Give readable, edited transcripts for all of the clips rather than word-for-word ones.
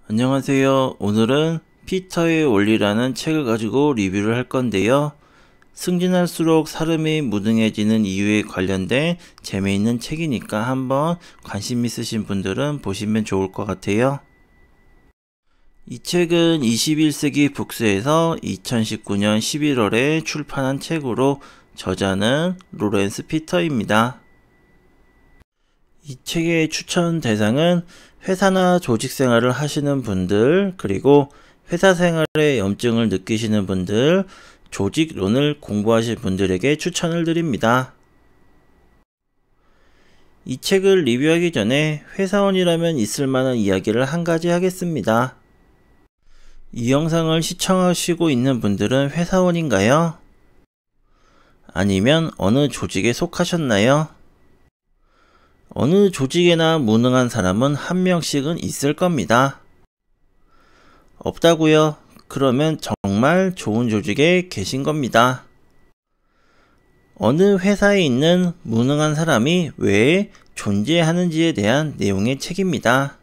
안녕하세요. 오늘은 피터의 원리라는 책을 가지고 리뷰를 할 건데요. 승진할수록 사람이 무능해지는 이유에 관련된 재미있는 책이니까 한번 관심 있으신 분들은 보시면 좋을 것 같아요. 이 책은 21세기 북스에서 2019년 11월에 출판한 책으로 저자는 로렌스 피터입니다. 이 책의 추천 대상은 회사나 조직 생활을 하시는 분들, 그리고 회사 생활에 염증을 느끼시는 분들, 조직론을 공부하실 분들에게 추천을 드립니다. 이 책을 리뷰하기 전에 회사원이라면 있을 만한 이야기를 한 가지 하겠습니다. 이 영상을 시청하시고 있는 분들은 회사원인가요? 아니면 어느 조직에 속하셨나요? 어느 조직에나 무능한 사람은 한 명씩은 있을 겁니다. 없다고요? 그러면 정말 좋은 조직에 계신 겁니다. 어느 회사에 있는 무능한 사람이 왜 존재하는지에 대한 내용의 책입니다.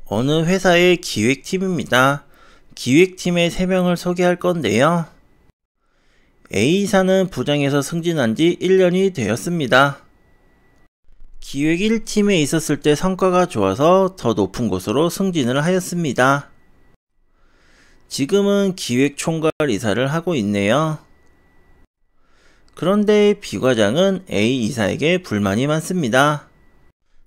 어느 회사의 기획팀입니다. 기획팀의 3명을 소개할 건데요. A사는 부장에서 승진한 지 1년이 되었습니다. 기획 1팀에 있었을 때 성과가 좋아서 더 높은 곳으로 승진을 하였습니다. 지금은 기획 총괄 이사를 하고 있네요. 그런데 B과장은 A 이사에게 불만이 많습니다.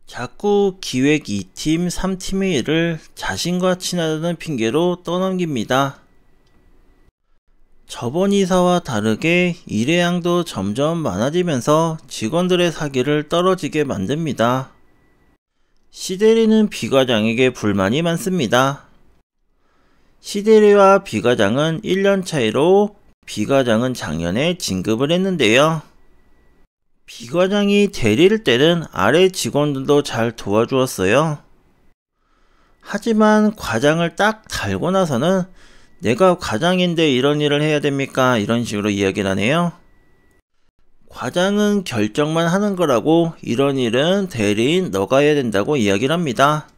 자꾸 기획 2팀, 3팀의 일을 자신과 친하다는 핑계로 떠넘깁니다. 저번 이사와 다르게 일의 양도 점점 많아지면서 직원들의 사기를 떨어지게 만듭니다. C대리는 B과장에게 불만이 많습니다. C대리와 B과장은 1년 차이로 B과장은 작년에 진급을 했는데요. B과장이 대리일 때는 아래 직원들도 잘 도와주었어요. 하지만 과장을 딱 달고 나서는 내가 과장인데 이런 일을 해야 됩니까? 이런 식으로 이야기를 하네요. 과장은 결정만 하는 거라고 이런 일은 대리인 너가 해야 된다고 이야기를 합니다.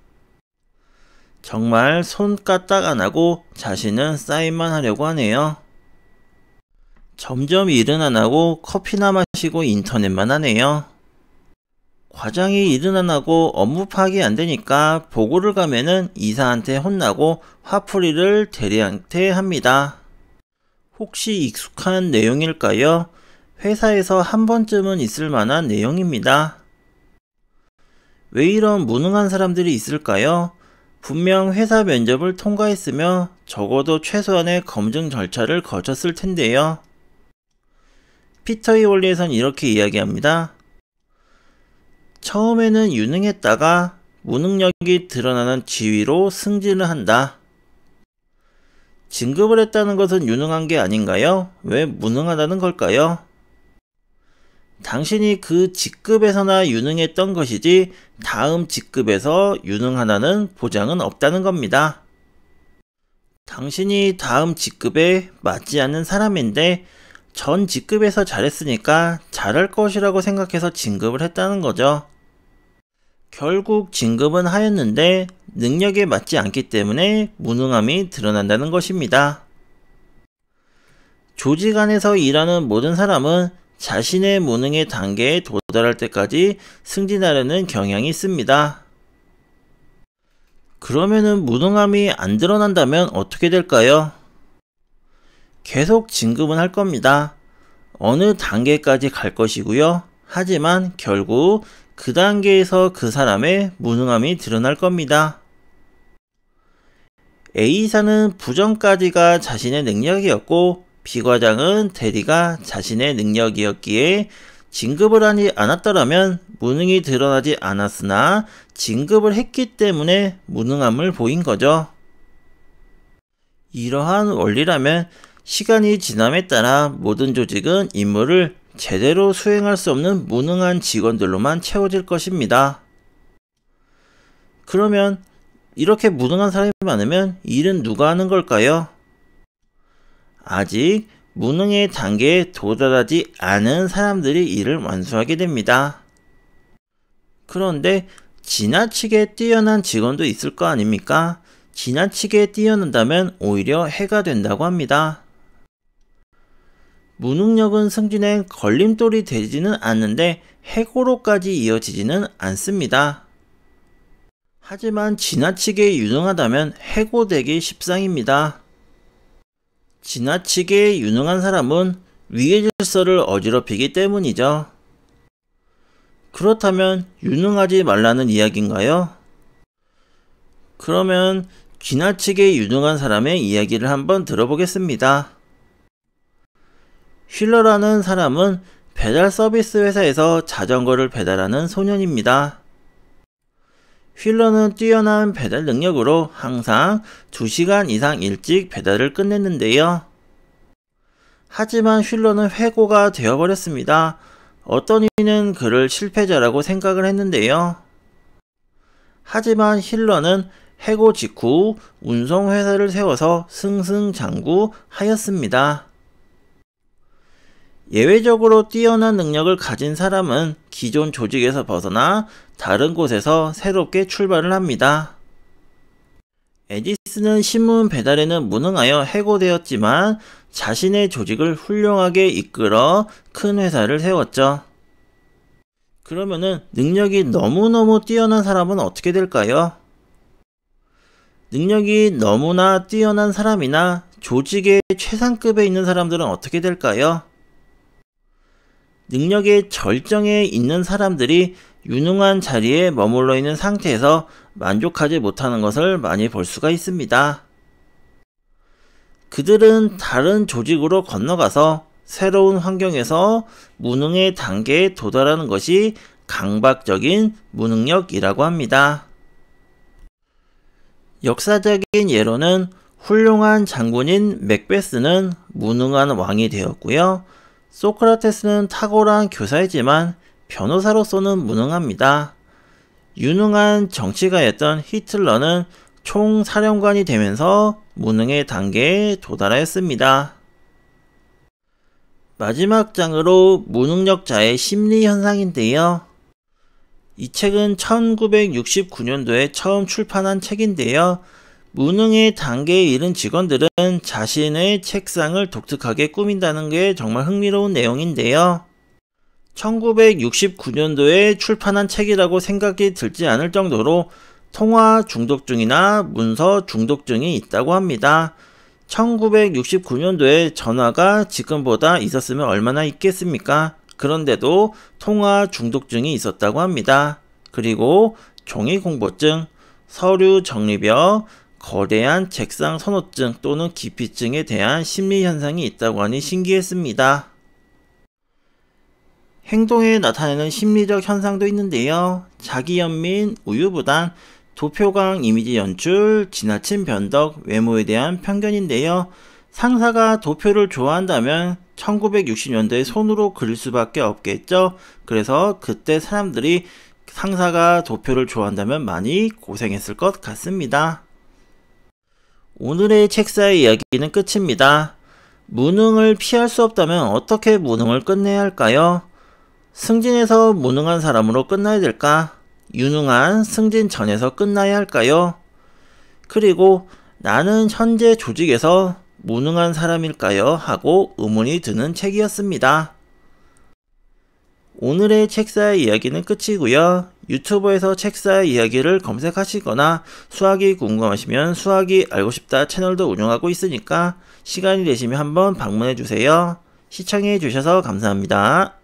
정말 손 까딱 안 하고 자신은 사인만 하려고 하네요. 점점 일은 안 하고 커피나 마시고 인터넷만 하네요. 과장이 일은 안 하고 업무 파악이 안 되니까 보고를 가면은 이사한테 혼나고 화풀이를 대리한테 합니다. 혹시 익숙한 내용일까요? 회사에서 한 번쯤은 있을 만한 내용입니다. 왜 이런 무능한 사람들이 있을까요? 분명 회사 면접을 통과했으며 적어도 최소한의 검증 절차를 거쳤을 텐데요. 피터의 원리에선 이렇게 이야기합니다. 처음에는 유능했다가 무능력이 드러나는 지위로 승진을 한다. 진급을 했다는 것은 유능한 게 아닌가요? 왜 무능하다는 걸까요? 당신이 그 직급에서나 유능했던 것이지 다음 직급에서 유능하다는 보장은 없다는 겁니다. 당신이 다음 직급에 맞지 않는 사람인데 전 직급에서 잘했으니까 잘할 것이라고 생각해서 진급을 했다는 거죠. 결국 진급은 하였는데 능력에 맞지 않기 때문에 무능함이 드러난다는 것입니다. 조직 안에서 일하는 모든 사람은 자신의 무능의 단계에 도달할 때까지 승진하려는 경향이 있습니다. 그러면은 무능함이 안 드러난다면 어떻게 될까요? 계속 진급은 할 겁니다. 어느 단계까지 갈 것이고요. 하지만 결국 그 단계에서 그 사람의 무능함이 드러날 겁니다. A사는 부전까지가 자신의 능력이었고 B과장은 대리가 자신의 능력이었기에 진급을 하지 않았더라면 무능이 드러나지 않았으나 진급을 했기 때문에 무능함을 보인 거죠. 이러한 원리라면 시간이 지남에 따라 모든 조직은 임무를 제대로 수행할 수 없는 무능한 직원들로만 채워질 것입니다. 그러면 이렇게 무능한 사람이 많으면 일은 누가 하는 걸까요? 아직 무능의 단계에 도달하지 않은 사람들이 일을 완수하게 됩니다. 그런데 지나치게 뛰어난 직원도 있을 거 아닙니까? 지나치게 뛰어난다면 오히려 해가 된다고 합니다. 무능력은 승진에 걸림돌이 되지는 않는데 해고로까지 이어지지는 않습니다. 하지만 지나치게 유능하다면 해고되기 십상입니다. 지나치게 유능한 사람은 위계 질서를 어지럽히기 때문이죠. 그렇다면 유능하지 말라는 이야기인가요? 그러면 지나치게 유능한 사람의 이야기를 한번 들어보겠습니다. 휠러라는 사람은 배달 서비스 회사에서 자전거를 배달하는 소년입니다. 휠러는 뛰어난 배달 능력으로 항상 2시간 이상 일찍 배달을 끝냈는데요. 하지만 휠러는 해고가 되어버렸습니다. 어떤 이는 그를 실패자라고 생각을 했는데요. 하지만 힐러는 해고 직후 운송회사를 세워서 승승장구하였습니다. 예외적으로 뛰어난 능력을 가진 사람은 기존 조직에서 벗어나 다른 곳에서 새롭게 출발을 합니다. 에디슨은 신문 배달에는 무능하여 해고되었지만 자신의 조직을 훌륭하게 이끌어 큰 회사를 세웠죠. 그러면은 능력이 너무너무 뛰어난 사람은 어떻게 될까요? 능력이 너무나 뛰어난 사람이나 조직의 최상급에 있는 사람들은 어떻게 될까요? 능력의 절정에 있는 사람들이 유능한 자리에 머물러 있는 상태에서 만족하지 못하는 것을 많이 볼 수가 있습니다. 그들은 다른 조직으로 건너가서 새로운 환경에서 무능의 단계에 도달하는 것이 강박적인 무능력이라고 합니다. 역사적인 예로는 훌륭한 장군인 맥베스는 무능한 왕이 되었고요. 소크라테스는 탁월한 교사이지만 변호사로서는 무능합니다. 유능한 정치가였던 히틀러는 총사령관이 되면서 무능의 단계에 도달하였습니다. 마지막 장으로 무능력자의 심리 현상인데요. 이 책은 1969년도에 처음 출판한 책인데요. 무능의 단계에 이른 직원들은 자신의 책상을 독특하게 꾸민다는 게 정말 흥미로운 내용인데요. 1969년도에 출판한 책이라고 생각이 들지 않을 정도로 통화 중독증이나 문서 중독증이 있다고 합니다. 1969년도에 전화가 지금보다 있었으면 얼마나 있겠습니까? 그런데도 통화 중독증이 있었다고 합니다. 그리고 종이 공포증, 서류 정리벽, 거대한 책상 선호증 또는 기피증에 대한 심리 현상이 있다고 하니 신기했습니다. 행동에 나타내는 심리적 현상도 있는데요. 자기연민, 우유부단, 도표강 이미지 연출, 지나친 변덕, 외모에 대한 편견인데요. 상사가 도표를 좋아한다면 1960년대에 손으로 그릴 수밖에 없겠죠. 그래서 그때 사람들이 상사가 도표를 좋아한다면 많이 고생했을 것 같습니다. 오늘의 책사의 이야기는 끝입니다. 무능을 피할 수 없다면 어떻게 무능을 끝내야 할까요? 승진에서 무능한 사람으로 끝나야 될까? 유능한 승진 전에서 끝나야 할까요? 그리고 나는 현재 조직에서 무능한 사람일까요? 하고 의문이 드는 책이었습니다. 오늘의 책사의 이야기는 끝이고요. 유튜브에서 책사의 이야기를 검색하시거나 수학이 궁금하시면 수학이 알고 싶다 채널도 운영하고 있으니까 시간이 되시면 한번 방문해 주세요. 시청해 주셔서 감사합니다.